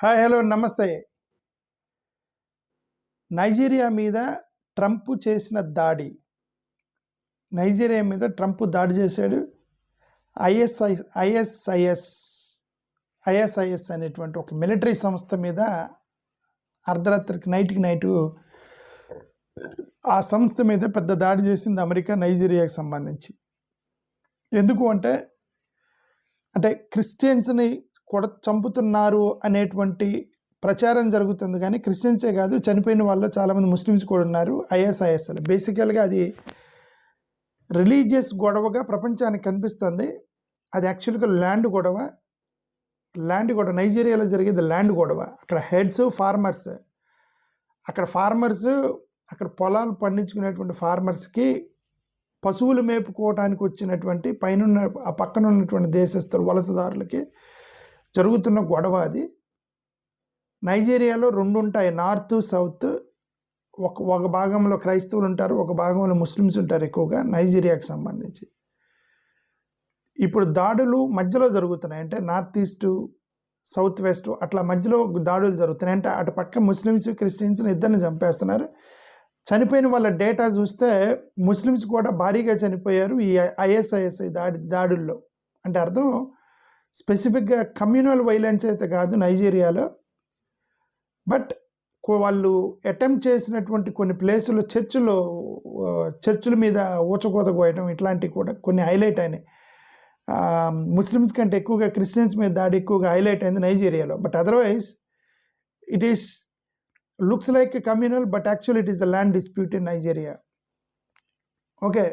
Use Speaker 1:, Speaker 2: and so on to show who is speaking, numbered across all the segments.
Speaker 1: Hi hello నమస్తే. Nigeria మీద Trump చేసిన దాడి. నైజీరియా మీద ట్రంప్ దాడి చేశాడు. ఐఎస్ఐఎస్ అనేటువంటి ఒక మిలిటరీ సంస్థ మీద అర్ధరాత్రికి నైటు ఆ సంస్థ మీద పెద్ద దాడి చేసింది అమెరికా నైజీరియాకి సంబంధించి. ఎందుకు అంటే క్రిస్టియన్స్ని చంపుతున్నారు అనేటువంటి ప్రచారం జరుగుతుంది. కానీ క్రిస్టియన్సే కాదు, చనిపోయిన వాళ్ళు చాలామంది ముస్లిమ్స్ కూడా ఉన్నారు. ఐఎస్ఐఎస్ఎల్ బేసికల్గా అది రిలీజియస్ గొడవగా ప్రపంచానికి కనిపిస్తుంది. అది యాక్చువల్గా ల్యాండ్ గొడవ. నైజీరియాలో జరిగేది ల్యాండ్ గొడవ. అక్కడ హెడ్స్ ఫార్మర్స్, అక్కడ పొలాలు పండించుకునేటువంటి ఫార్మర్స్కి పశువులు మేపుకోవడానికి వచ్చినటువంటి ఆ పక్కన ఉన్నటువంటి దేశస్తులు వలసదారులకి జరుగుతున్న గొడవ అది. నైజీరియాలో రెండు ఉంటాయి, నార్త్ సౌత్. ఒక భాగంలో క్రైస్తవులు ఉంటారు, ఒక భాగంలో ముస్లిమ్స్ ఉంటారు ఎక్కువగా నైజీరియాకి సంబంధించి. ఇప్పుడు దాడులు మధ్యలో జరుగుతున్నాయి. అంటే నార్త్ ఈస్ట్ సౌత్ వెస్ట్ అట్లా మధ్యలో దాడులు జరుగుతున్నాయి. అంటే అటు పక్క ముస్లిమ్స్ క్రిస్టియన్స్ని ఇద్దరిని చంపేస్తున్నారు. చనిపోయిన వాళ్ళ డేటా చూస్తే ముస్లిమ్స్ కూడా భారీగా చనిపోయారు ఈ ఐఎస్ఐఎస్ఐ దాడుల్లో. అంటే అర్థం స్పెసిఫిక్గా కమ్యూనల్ వైలెన్స్ అయితే కాదు నైజీరియాలో, బట్ వాళ్ళు అటెంప్ట్ చేసినటువంటి కొన్ని ప్లేసులు చర్చుల మీద ఊచకోత కోయటం ఇట్లాంటివి కూడా కొన్ని హైలైట్ అయినాయి. ముస్లిమ్స్ కంటే ఎక్కువగా క్రిస్టియన్స్ మీద దాడి ఎక్కువగా హైలైట్ అయింది నైజీరియాలో. But otherwise it is looks like communal, but actually it is a land dispute in Nigeria. Okay,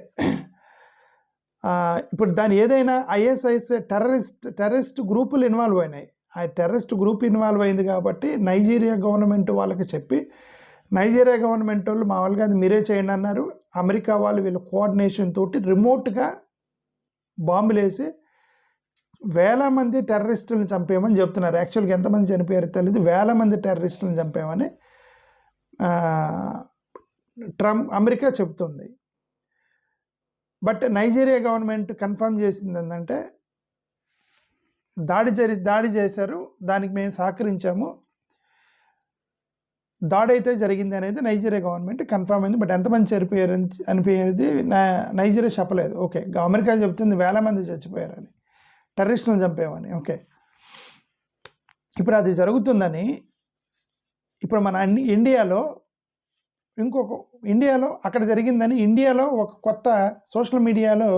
Speaker 1: ఇప్పుడు దాని ఏదైనా ఐఎస్ఐఎస్ టెర్రరిస్ట్ గ్రూపులు ఇన్వాల్వ్ అయినాయి. ఆ టెర్రరిస్ట్ గ్రూప్ ఇన్వాల్వ్ అయింది కాబట్టి నైజీరియా గవర్నమెంట్ వాళ్ళకి చెప్పి, నైజీరియా గవర్నమెంట్ వాళ్ళు మామూలుగా అది మీరే చేయండి అన్నారు. అమెరికా వాళ్ళు వీళ్ళ కోఆర్డినేషన్ తోటి రిమోట్గా బాంబులేసి వేల మంది టెర్రరిస్టులను చంపేయమని చెప్తున్నారు. యాక్చువల్గా ఎంతమంది చనిపోయారో తెలియదు, వేల మంది టెర్రరిస్టులను చంపేయమని అమెరికా చెప్తుంది. బట్ నైజీరియా గవర్నమెంట్ కన్ఫర్మ్ చేసింది ఏంటంటే దాడి చేశారు, దానికి మేము సహకరించాము, దాడి అయితే జరిగింది అనేది నైజీరియా గవర్నమెంట్ కన్ఫర్మ్ అయింది. బట్ ఎంతమంది చనిపోయారు అనిపోయేది నైజీరియా చెప్పలేదు. ఓకే, అమెరికా చెప్తుంది వేల మంది చచ్చిపోయారని, టెర్రరిస్టులను చంపేమని. ఓకే, ఇప్పుడు అది జరుగుతుందని ఇప్పుడు మన ఇండియాలో అక్కడ జరిగిందని ఇండియాలో ఒక కొత్త సోషల్ మీడియాలో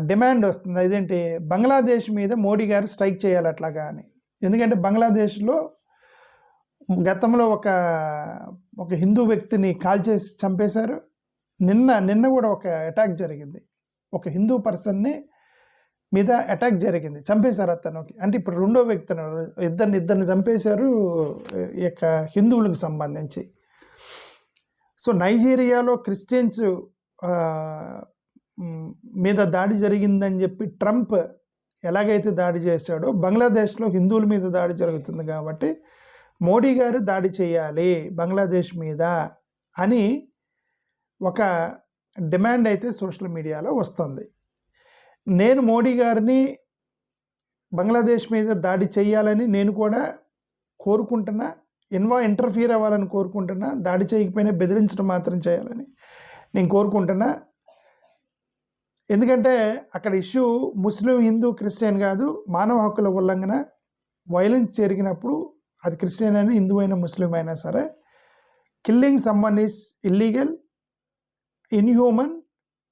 Speaker 1: డిమాండ్ వస్తుంది. అదేంటి, బంగ్లాదేశ్ మీద మోడీ గారు స్ట్రైక్ చేయాలి అట్లాగా అని. ఎందుకంటే బంగ్లాదేశ్లో గతంలో ఒక హిందూ వ్యక్తిని కాల్చేసి చంపేశారు. నిన్న కూడా ఒక అటాక్ జరిగింది, ఒక హిందూ పర్సన్ని మీద అటాక్ జరిగింది, చంపేశారు అతనికి. అంటే ఇప్పుడు రెండో వ్యక్తిని ఇద్దరిని చంపేశారు ఈ యొక్క హిందువులకు సంబంధించి. సో నైజీరియాలో క్రిస్టియన్స్ మీద దాడి జరిగిందని చెప్పి ట్రంప్ ఎలాగైతే దాడి చేశాడో, బంగ్లాదేశ్లో హిందువుల మీద దాడి జరుగుతుంది కాబట్టి మోడీ గారు దాడి చేయాలి బంగ్లాదేశ్ మీద అని ఒక డిమాండ్ అయితే సోషల్ మీడియాలో వస్తుంది. నేను మోడీ గారిని బంగ్లాదేశ్ మీద దాడి చేయాలని నేను కూడా కోరుకుంటున్నా, ఇంటర్ఫియర్ అవ్వాలని కోరుకుంటున్నా, దాడి చేయకపోయినా బెదిరించడం మాత్రం చేయాలని నేను కోరుకుంటున్నా. ఎందుకంటే అక్కడ ఇష్యూ ముస్లిం హిందూ క్రిస్టియన్ కాదు, మానవ హక్కుల ఉల్లంఘన, వైలెన్స్ జరిగినప్పుడు అది క్రిస్టియన్ అయినా హిందూ అయినా ముస్లిం అయినా సరే, killing someone is illegal, inhuman.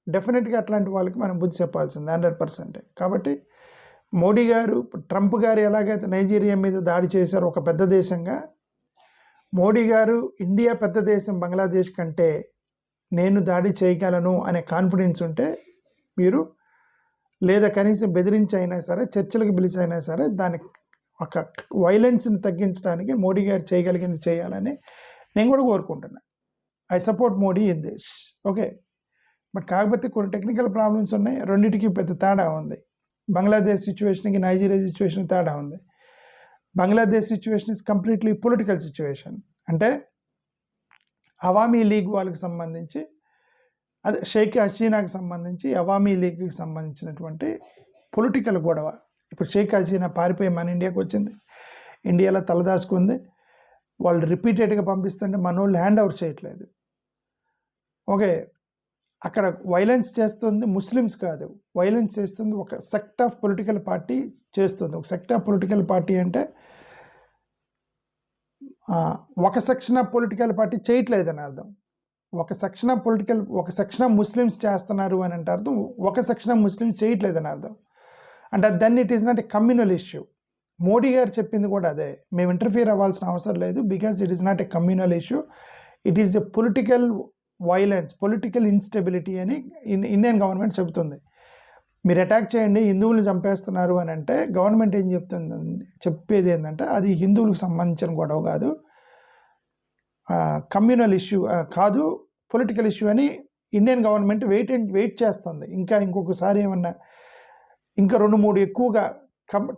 Speaker 1: డెఫినెట్గా అట్లాంటి వాళ్ళకి మనం బుద్ధి చెప్పాల్సింది 100%. కాబట్టి మోడీ గారు, ట్రంప్ గారు ఎలాగైతే నైజీరియా మీద దాడి చేశారో ఒక పెద్ద దేశంగా, మోడీ గారు ఇండియా పెద్ద దేశం బంగ్లాదేశ్ కంటే నేను దాడి చేయగలను అనే కాన్ఫిడెన్స్ ఉంటే మీరు, లేదా కనీసం బెదిరించి అయినా సరే, చర్చలకు పిలిచి అయినా సరే, దానికి ఒక వైలెన్స్ని తగ్గించడానికి మోడీ గారు చేయగలిగింది చేయాలని నేను కూడా కోరుకుంటున్నా. I support Modi in this. Okay, but కాకపోతే కొన్ని టెక్నికల్ ప్రాబ్లమ్స్ ఉన్నాయి. రెండింటికి పెద్ద తేడా ఉంది. బంగ్లాదేశ్ సిచ్యువేషన్కి నైజీరియా సిచ్యువేషన్ తేడా ఉంది. Bangladesh situation is completely political situation. అంటే అవామీ లీగ్ వాళ్ళకి సంబంధించి, అదే షేక్ హసీనాకి సంబంధించి అవామీ లీగ్కి సంబంధించినటువంటి పొలిటికల్ గొడవ. ఇప్పుడు షేక్ హసీనా పారిపోయి మన ఇండియాకి వచ్చింది. ఇండియాలో తలదాచుకుంది. వాళ్ళు రిపీటెడ్గా పంపిస్తుంటే మనోళ్ళు హ్యాండ్ ఓవర్ చేయట్లేదు. ఓకే, అక్కడ వైలెన్స్ చేస్తుంది ముస్లిమ్స్ కాదు, వైలెన్స్ చేస్తుంది ఒక సెక్ట్ ఆఫ్ పొలిటికల్ పార్టీ చేస్తుంది. ఒక సెక్ట్ ఆఫ్ పొలిటికల్ పార్టీ అంటే ఒక సెక్షన్ ఆఫ్ పొలిటికల్ పార్టీ చేయట్లేదని అర్థం. ఒక సెక్షన్ ఆఫ్ ముస్లిమ్స్ చేస్తున్నారు అని అంటే అర్థం, ఒక సెక్షన్ ఆఫ్ ముస్లిమ్స్ చేయట్లేదని అర్థం. అంటే then it is not a communal issue. Modi గారు చెప్పింది కూడా అదే, మేము ఇంటర్ఫియర్ అవ్వాల్సిన అవసరం లేదు, because it is not a communal issue, it is a political violence, political instability అని ఇండియన్ గవర్నమెంట్ చెబుతుంది. మీరు అటాక్ చేయండి, హిందువులను చంపేస్తున్నారు అని అంటే గవర్నమెంట్ ఏం చెప్పేది ఏంటంటే అది హిందువులకు సంబంధించిన గొడవ కాదు, కమ్యూనల్ ఇష్యూ కాదు, పొలిటికల్ ఇష్యూ అని ఇండియన్ గవర్నమెంట్ వెయిట్ చేస్తుంది. ఇంకొకసారి ఏమన్నా ఇంకా 2-3 ఎక్కువగా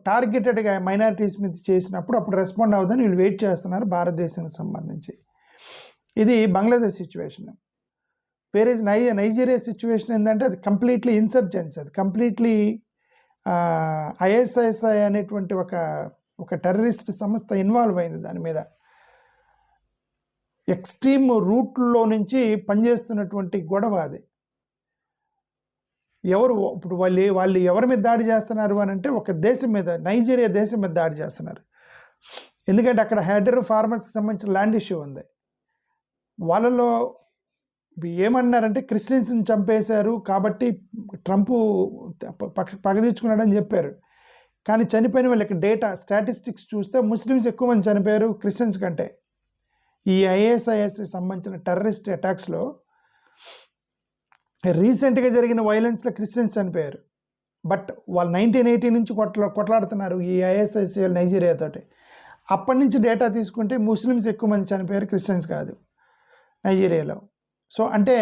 Speaker 1: టార్గెటెడ్గా మైనారిటీస్ మీద చేసినప్పుడు అప్పుడు రెస్పాండ్ అవుతుందని వీళ్ళు వెయిట్ చేస్తున్నారు భారతదేశానికి సంబంధించి. ఇది బంగ్లాదేశ్ సిచ్యువేషన్. వేరే నైజీరియా సిచ్యువేషన్ ఏంటంటే అది కంప్లీట్లీ ఇన్సర్జెన్స్, అది కంప్లీట్లీ ఐఎస్ఐఎస్ఐ అనేటువంటి ఒక టెర్రరిస్ట్ సంస్థ ఇన్వాల్వ్ అయింది దాని మీద. ఎక్స్ట్రీమ్ రూట్లో నుంచి పనిచేస్తున్నటువంటి గొడవ అది. ఇప్పుడు వాళ్ళు ఎవరి మీద దాడి చేస్తున్నారు అని అంటే ఒక దేశం మీద, నైజీరియా దేశం మీద దాడి చేస్తున్నారు. ఎందుకంటే అక్కడ హెడర్ ఫార్మర్స్కి సంబంధించిన ల్యాండ్ ఇష్యూ ఉంది. వాళ్ళలో ఏమన్నారంటే క్రిస్టియన్స్ని చంపేశారు కాబట్టి ట్రంప్ పగ తీర్చుకున్నాడని చెప్పారు. కానీ చనిపోయిన వాళ్ళకి డేటా స్టాటిస్టిక్స్ చూస్తే ముస్లిమ్స్ ఎక్కువ మంది చనిపోయారు క్రిస్టియన్స్ కంటే. ఈ ఐఎస్ఐఎస్ సంబంధించిన టెర్రరిస్ట్ అటాక్స్లో రీసెంట్గా జరిగిన వైలెన్స్లో క్రిస్టియన్స్ చనిపోయారు. బట్ వాళ్ళు 1980 నుంచి కొట్లాడుతున్నారు ఈ ఐఎస్ఐఎస్ నైజీరియాతోటి. అప్పటి నుంచి డేటా తీసుకుంటే ముస్లిమ్స్ ఎక్కువ మంది చనిపోయారు, క్రిస్టియన్స్ కాదు నైజీరియాలో. సో అంటే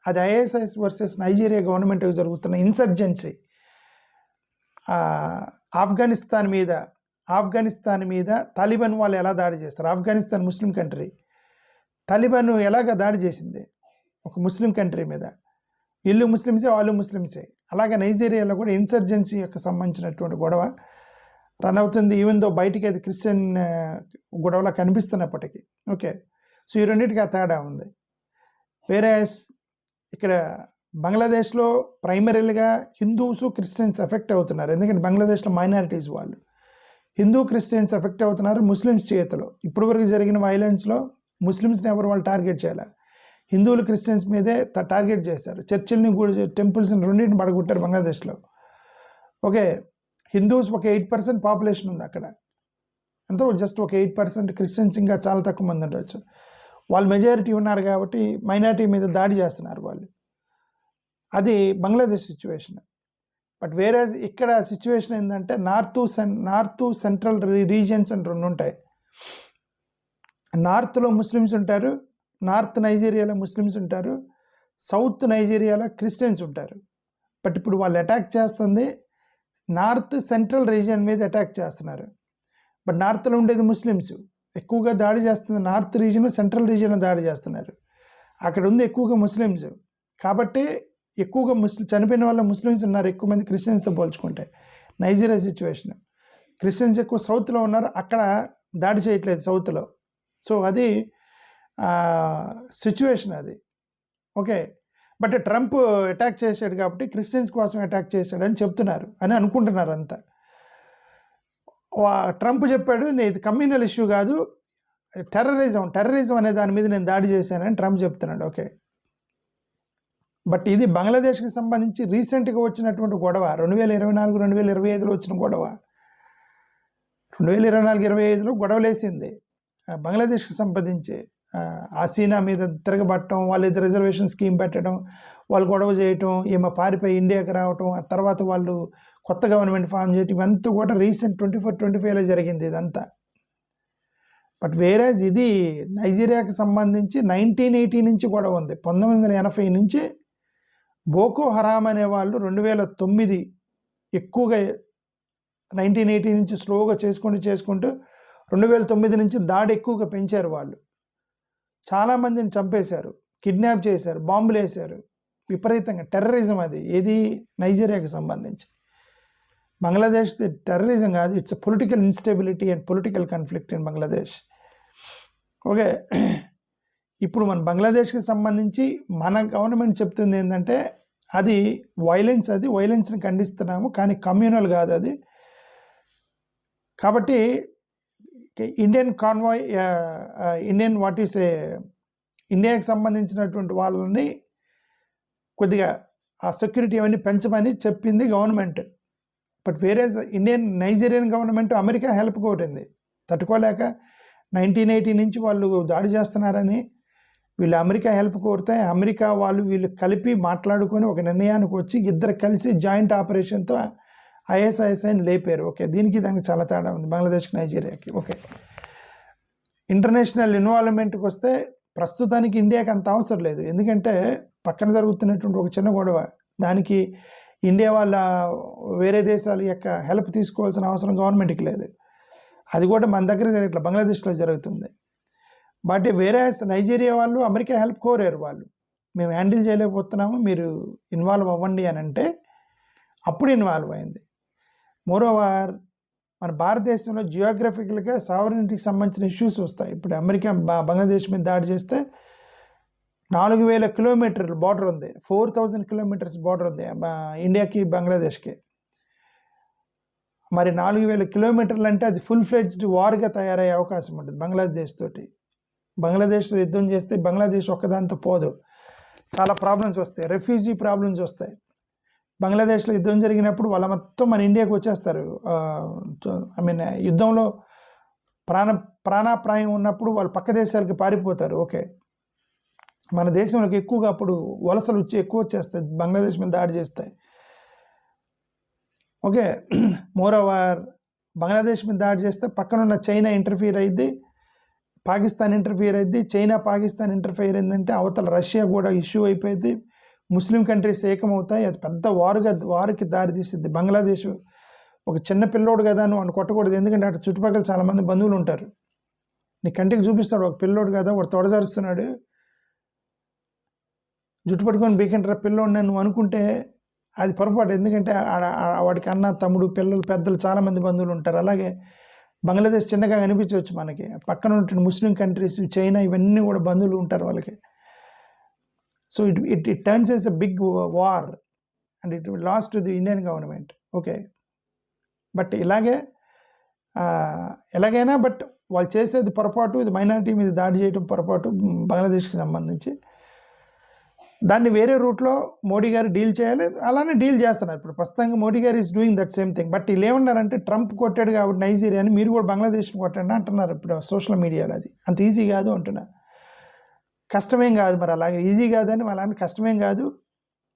Speaker 1: అది ఐఎస్ఐఎస్ వర్సెస్ నైజీరియా గవర్నమెంట్కి జరుగుతున్న ఇన్సర్జెన్సీ. ఆఫ్ఘనిస్తాన్ మీద తాలిబాన్ వాళ్ళు ఎలా దాడి చేస్తారు? ఆఫ్ఘనిస్తాన్ ముస్లిం కంట్రీ, తాలిబాన్ ఎలాగ దాడి చేసింది ఒక ముస్లిం కంట్రీ మీద? వీళ్ళు ముస్లిమ్సే, వాళ్ళు ముస్లిమ్సే. అలాగే నైజీరియాలో కూడా ఇన్సర్జెన్సీ యొక్క సంబంధించినటువంటి గొడవ రన్ అవుతుంది, ఈవెన్ దో బయటికి అది క్రిస్టియన్ గొడవలా కనిపిస్తున్నప్పటికీ. ఓకే, సో ఈ రెండింటికి ఆ తేడా ఉంది. వేరే ఇక్కడ బంగ్లాదేశ్లో ప్రైమరీగా హిందూస్ క్రిస్టియన్స్ ఎఫెక్ట్ అవుతున్నారు, ఎందుకంటే బంగ్లాదేశ్లో మైనారిటీస్ వాళ్ళు. హిందూ క్రిస్టియన్స్ ఎఫెక్ట్ అవుతున్నారు ముస్లిమ్స్ చేతిలో. ఇప్పటివరకు జరిగిన వైలెన్స్లో ముస్లిమ్స్ని ఎవరు వాళ్ళు టార్గెట్ చేయాలి, హిందువులు క్రిస్టియన్స్ మీదే టార్గెట్ చేశారు. చర్చిల్ని, టెంపుల్స్ని రెండింటిని పడగొట్టారు బంగ్లాదేశ్లో. ఓకే, హిందూస్ ఒక 8% పాపులేషన్ ఉంది అక్కడ, ఎంతో జస్ట్ ఒక 8%. క్రిస్టియన్స్ ఇంకా చాలా తక్కువ మంది ఉండవచ్చు. వాళ్ళు మెజారిటీ ఉన్నారు కాబట్టి మైనారిటీ మీద దాడి చేస్తున్నారు వాళ్ళు. అది బంగ్లాదేశ్ సిచ్యువేషన్. బట్ వేరే ఇక్కడ సిచ్యువేషన్ ఏంటంటే నార్త్ సెంట్రల్ రీజియన్స్ అని 2 ఉంటాయి. నార్త్లో ముస్లిమ్స్ ఉంటారు, నార్త్ నైజీరియాలో ముస్లిమ్స్ ఉంటారు, సౌత్ నైజీరియాలో క్రిస్టియన్స్ ఉంటారు. బట్ ఇప్పుడు వాళ్ళు అటాక్ చేస్తుంది నార్త్ సెంట్రల్ రీజియన్ మీద అటాక్ చేస్తున్నారు. బట్ నార్త్లో ఉండేది ముస్లిమ్స్, ఎక్కువగా దాడి చేస్తుంది నార్త్ రీజియన్, సెంట్రల్ రీజియన్లో దాడి చేస్తున్నారు. అక్కడ ఉంది ఎక్కువగా ముస్లిమ్స్ కాబట్టి ఎక్కువగా చనిపోయిన వాళ్ళ ముస్లిమ్స్ ఉన్నారు ఎక్కువ మంది క్రిస్టియన్స్తో పోల్చుకుంటే. నైజీరియా సిచ్యువేషన్, క్రిస్టియన్స్ ఎక్కువ సౌత్లో ఉన్నారు, అక్కడ దాడి చేయట్లేదు సౌత్లో. సో అది సిచ్యువేషన్ అది. ఓకే, బట్ ట్రంప్ అటాక్ చేశాడు కాబట్టి క్రిస్టియన్స్ కోసం అటాక్ చేశాడు అని చెప్తున్నారు అని అనుకుంటున్నారు అంతా. ట్రంప్ చెప్పాడు ఇది కమ్యూనల్ ఇష్యూ కాదు, టెర్రరిజం అనే దాని మీద నేను దాడి చేశానని ట్రంప్ చెప్తున్నాడు. ఓకే, బట్ ఇది బంగ్లాదేశ్కి సంబంధించి రీసెంట్గా వచ్చినటువంటి గొడవ, 2024-2025లో వచ్చిన గొడవ. 2024-25లో గొడవలేసింది బంగ్లాదేశ్కి సంబంధించి. హసీనా మీద తిరగబట్టడం, వాళ్ళు రిజర్వేషన్ స్కీమ్ పెట్టడం, వాళ్ళు గొడవ చేయటం, ఈమె పారిపోయి ఇండియాకి రావటం, ఆ తర్వాత వాళ్ళు కొత్త గవర్నమెంట్ ఫామ్ చేయటం, ఇవంతా కూడా రీసెంట్ 24-25లో జరిగింది ఇదంతా. బట్ వేరేజ్ ఇది నైజీరియాకి సంబంధించి 1980 నుంచి గొడవ ఉంది. 1980 నుంచి బోకో హరామ్ అనే వాళ్ళు 2009 ఎక్కువగా, 1980 నుంచి స్లోగా చేసుకుంటూ 2009 నుంచి దాడి ఎక్కువగా పెంచారు. వాళ్ళు చాలామందిని చంపేశారు, కిడ్నాప్ చేశారు, బాంబులు వేశారు, విపరీతంగా టెర్రరిజం అది. ఏది నైజీరియాకి సంబంధించి బంగ్లాదేశ్ టెర్రరిజం కాదు, it's political instability and political conflict in Bangladesh. Okay, ఇప్పుడు మన బంగ్లాదేశ్కి సంబంధించి మన గవర్నమెంట్ చెప్తుంది ఏంటంటే అది వైలెన్స్ని ఖండిస్తున్నాము, కానీ కమ్యూనల్ కాదు అది. కాబట్టి ఇండియన్ కాన్వాయ్, ఇండియాకి సంబంధించినటువంటి వాళ్ళని కొద్దిగా ఆ సెక్యూరిటీ అవన్నీ పెంచమని చెప్పింది గవర్నమెంట్. బట్ వేరే నైజీరియన్ గవర్నమెంట్ అమెరికా హెల్ప్ కోరింది, తట్టుకోలేక 1980 నుంచి వాళ్ళు దాడి చేస్తున్నారని వీళ్ళు అమెరికా హెల్ప్ కోరితే అమెరికా వీళ్ళు కలిపి మాట్లాడుకొని ఒక నిర్ణయానికి వచ్చి ఇద్దరు కలిసి జాయింట్ ఆపరేషన్తో ఐఎస్ఐఎస్ఐని లేపారు. ఓకే, దానికి చాలా తేడా ఉంది బంగ్లాదేశ్కి నైజీరియాకి. ఓకే, ఇంటర్నేషనల్ ఇన్వాల్వ్మెంట్కి వస్తే ప్రస్తుతానికి ఇండియాకి అంత అవసరం లేదు, ఎందుకంటే పక్కన జరుగుతున్నటువంటి ఒక చిన్న గొడవ, దానికి ఇండియా వాళ్ళ వేరే దేశాల యొక్క హెల్ప్ తీసుకోవాల్సిన అవసరం గవర్నమెంట్కి లేదు. అది కూడా మన దగ్గర ఇట్లా బంగ్లాదేశ్లో జరుగుతుంది. బట్ వేరే నైజీరియా వాళ్ళు అమెరికా హెల్ప్ కోరారు, మేము హ్యాండిల్ చేయలేకపోతున్నాము, మీరు ఇన్వాల్వ్ అవ్వండి అని అంటే అప్పుడు ఇన్వాల్వ్ అయింది. మోరోవర్ మన భారతదేశంలో జియోగ్రఫికల్గా సావరెనిటీకి సంబంధించిన ఇష్యూస్ వస్తాయి. ఇప్పుడు అమెరికా బంగ్లాదేశ్ మీద దాడి చేస్తే 4000 కిలోమీటర్లు బార్డర్ ఉంది, 4000 కిలోమీటర్స్ బార్డర్ ఉంది ఇండియాకి బంగ్లాదేశ్కి. మరి 4000 కిలోమీటర్లు అంటే అది ఫుల్ ఫ్లెడ్జ్డ్ వార్గా తయారయ్యే అవకాశం ఉంటుంది బంగ్లాదేశ్ తోటి. బంగ్లాదేశ్తో యుద్ధం చేస్తే బంగ్లాదేశ్ ఒక్కదాంతో పోదు, చాలా ప్రాబ్లమ్స్ వస్తాయి, రెఫ్యూజీ ప్రాబ్లమ్స్ వస్తాయి. బంగ్లాదేశ్లో యుద్ధం జరిగినప్పుడు వాళ్ళ మొత్తం మన ఇండియాకి వచ్చేస్తారు. యుద్ధంలో ప్రాణాప్రాయం ఉన్నప్పుడు వాళ్ళు పక్క దేశాలకి పారిపోతారు. ఓకే, మన దేశంలోకి ఎక్కువగా అప్పుడు వలసలు ఎక్కువ వచ్చేస్తాయి, బంగ్లాదేశ్ మీద దాడి చేస్తాయి. ఓకే, మోరోవర్ బంగ్లాదేశ్ మీద దాడి చేస్తే పక్కనున్న చైనా ఇంటర్ఫియర్ అయింది, పాకిస్తాన్ ఇంటర్ఫియర్ అయింది. చైనా పాకిస్తాన్ ఇంటర్ఫియర్ అయిందంటే అవతల రష్యా కూడా ఇష్యూ అయిపోయింది, ముస్లిం కంట్రీస్ ఏకమవుతాయి, అది పెద్ద వారికి దారి తీస్తుంది. బంగ్లాదేశ్ ఒక చిన్న పిల్లోడు కదా నువ్వు కొట్టకూడదు, ఎందుకంటే అటు చుట్టుపక్కల చాలామంది బంధువులు ఉంటారు, నీ కంటికి చూపిస్తాడు ఒక పిల్లోడు కదా వాడు తొడజరుస్తున్నాడు, జుట్టు పట్టుకొని బీకంటారా పిల్లోడు నువ్వు అనుకుంటే అది పొరపాటు, ఎందుకంటే వాడికి అన్న తమ్ముడు పిల్లలు పెద్దలు చాలామంది బంధువులు ఉంటారు. అలాగే బంగ్లాదేశ్ చిన్నగా కనిపించవచ్చు మనకి, పక్కన ఉంటున్న ముస్లిం కంట్రీస్ చైనా ఇవన్నీ కూడా బంధువులు ఉంటారు వాళ్ళకి. So it turns as a big war and it loss to the Indian government. Okay, but ఎలాగైనా బట్ వాళ్ళు చేసేది పొరపాటు, ఇది మైనారిటీ మీద దాడి చేయడం పొరపాటు బంగ్లాదేశ్కి సంబంధించి. దాన్ని వేరే రూట్లో మోడీ గారు డీల్ చేయాలి, అలానే డీల్ చేస్తున్నారు. ఇప్పుడు ప్రస్తుతంగా మోడీ గారు is doing that same thing. But వీళ్ళు ఏమన్నారంటే ట్రంప్ కొట్టాడు కాబట్టి నైజీరియాని మీరు కూడా బంగ్లాదేశ్ని కొట్టండి అంటున్నారు ఇప్పుడు సోషల్ మీడియాలో. అది అంత ఈజీ కాదు అంటున్నా, కష్టమేం కాదు. మరి అలాగే ఈజీ కాదని అలానే కష్టమేం కాదు,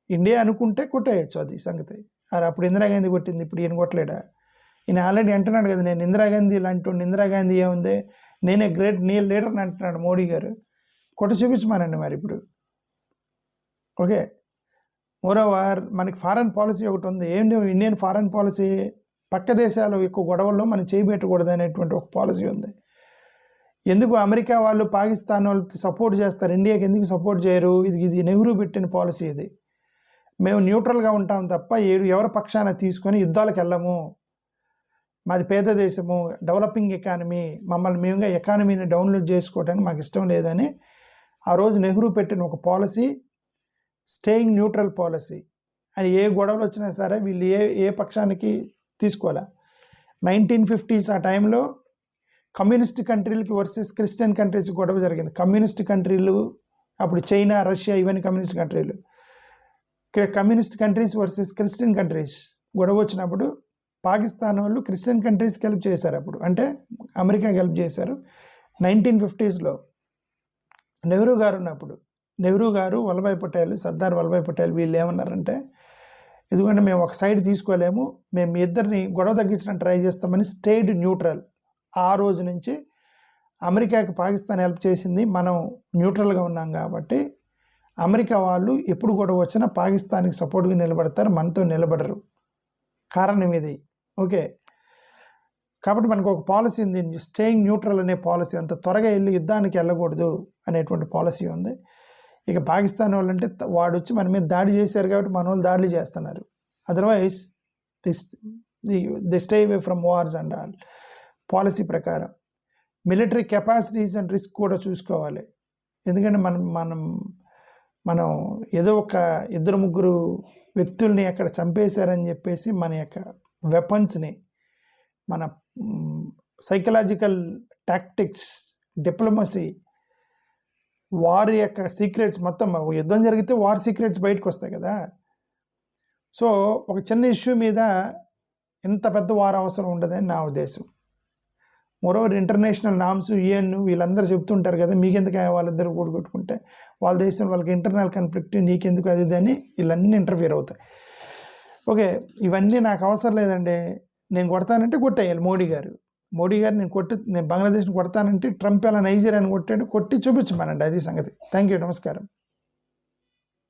Speaker 1: ఇండియా అనుకుంటే కొట్టేయచ్చు, అది సంగతి. అప్పుడు ఇందిరాగాంధీ కొట్టింది, ఇప్పుడు ఈయన కొట్టలేడా? ఈయన ఆల్రెడీ అంటున్నాడు కదా, నేను ఇందిరాగాంధీ లాంటి ఇందిరాగాంధీ ఏముంది, నేనే గ్రేట్ లీడర్ని అంటున్నాడు మోడీ గారు. కొట్ట చూపించమానండి మరి ఇప్పుడు. ఓకే, మోరోవర్ మనకి ఫారెన్ పాలసీ ఒకటి ఉంది. ఏంటి ఇండియన్ ఫారెన్ పాలసీ? పక్క దేశాలు ఎక్కువ గొడవల్లో మనం చేయబెట్టకూడదు అనేటువంటి ఒక పాలసీ ఉంది. ఎందుకు అమెరికా వాళ్ళు పాకిస్తాన్ వాళ్ళకి సపోర్ట్ చేస్తారు, ఇండియాకి ఎందుకు సపోర్ట్ చేయరు? ఇది నెహ్రూ పెట్టిన పాలసీ. ఇది మేము న్యూట్రల్గా ఉంటాం తప్ప ఎవరి పక్షాన తీసుకొని యుద్ధాలకు వెళ్ళము, మాది పేద దేశము, డెవలపింగ్ ఎకానమీ, మమ్మల్ని మేముగా ఎకానమీని డౌన్లోడ్ చేసుకోవడానికి మాకు ఇష్టం లేదని ఆ రోజు నెహ్రూ పెట్టిన ఒక పాలసీ స్టేయింగ్ న్యూట్రల్ పాలసీ. అని ఏ గొడవలు వచ్చినా సరే వీళ్ళు ఏ పక్షానికి తీసుకోవాలా. 1950s ఆ టైంలో కమ్యూనిస్ట్ కంట్రీలకి వర్సెస్ క్రిస్టియన్ కంట్రీస్ గొడవ జరిగింది. కమ్యూనిస్ట్ కంట్రీలు అప్పుడు చైనా, రష్యా ఇవన్నీ కమ్యూనిస్ట్ కంట్రీలు. Communist countries versus Christian countries గొడవ వచ్చినప్పుడు పాకిస్తాన్ వాళ్ళు క్రిస్టియన్ కంట్రీస్కి హెల్ప్ చేశారు. అప్పుడు అంటే అమెరికాకి హెల్ప్ చేశారు 1950sలో. నెహ్రూ గారు ఉన్నప్పుడు నెహ్రూ గారు, వల్లభాయ్ పటేల్, సర్దార్ వల్లభాయ్ పటేల్ వీళ్ళు ఏమన్నారంటే, ఎందుకంటే మేము ఒక సైడ్ తీసుకోలేము, మేము మీ ఇద్దరిని గొడవ తగ్గించడానికి ట్రై చేస్తామని స్టేడ్ న్యూట్రల్. ఆ రోజు నుంచి అమెరికాకి పాకిస్తాన్ హెల్ప్ చేసింది, మనం న్యూట్రల్గా ఉన్నాం కాబట్టి అమెరికా వాళ్ళు ఎప్పుడు గొడవ వచ్చినా పాకిస్తాన్కి సపోర్ట్గా నిలబడతారు, మనతో నిలబడరు. కారణం ఇది. ఓకే, కాబట్టి మనకు ఒక పాలసీ ఉంది, స్టేయింగ్ న్యూట్రల్ అనే పాలసీ. అంత త్వరగా వెళ్ళి యుద్ధానికి వెళ్ళకూడదు అనేటువంటి పాలసీ ఉంది. ఇక పాకిస్తాన్ వాళ్ళు అంటే వాడు వచ్చి మన మీద దాడి చేశారు కాబట్టి మన వాళ్ళు దాడులు చేస్తున్నారు. Otherwise the stay away from wars and all policy ప్రకారం. మిలిటరీ కెపాసిటీస్ అండ్ రిస్క్ కూడా చూసుకోవాలి. ఎందుకంటే మనం ఏదో ఒక 2-3 వ్యక్తుల్ని అక్కడ చంపేశారని చెప్పేసి మన యొక్క వెపన్స్ని, మన సైకలాజికల్ టాక్టిక్స్, డిప్లొమసీ, వార్ యొక్క సీక్రెట్స్ మొత్తం, యుద్ధం జరిగితే వార్ సీక్రెట్స్ బయటకు వస్తాయి కదా. సో ఒక చిన్న ఇష్యూ మీద ఇంత పెద్ద వార్ అవసరం ఉండదని నా ఉద్దేశం. మోరోవర్ ఇంటర్నేషనల్ నామ్స్, యుఎన్ వీళ్ళందరూ చెప్తుంటారు కదా, మీకెందుకు వాళ్ళిద్దరు కొట్టుకుంటే, వాళ్ళ దేశం వాళ్ళకి ఇంటర్నల్ కాన్ఫ్లిక్ట్, నీకెందుకు అది అని వీళ్ళన్నీ ఇంటర్ఫియర్ అవుతాయి. ఓకే, ఇవన్నీ నాకు అవసరం లేదండి. నేను కొడతానంటే కొట్టేయాలి. మోడీ గారు నేను బంగ్లాదేశ్ని కొడతానంటే ట్రంప్ ఎలా నైజీరియాని కొట్టి చూపించమనండి. అది సంగతి. Thank you. నమస్కారం.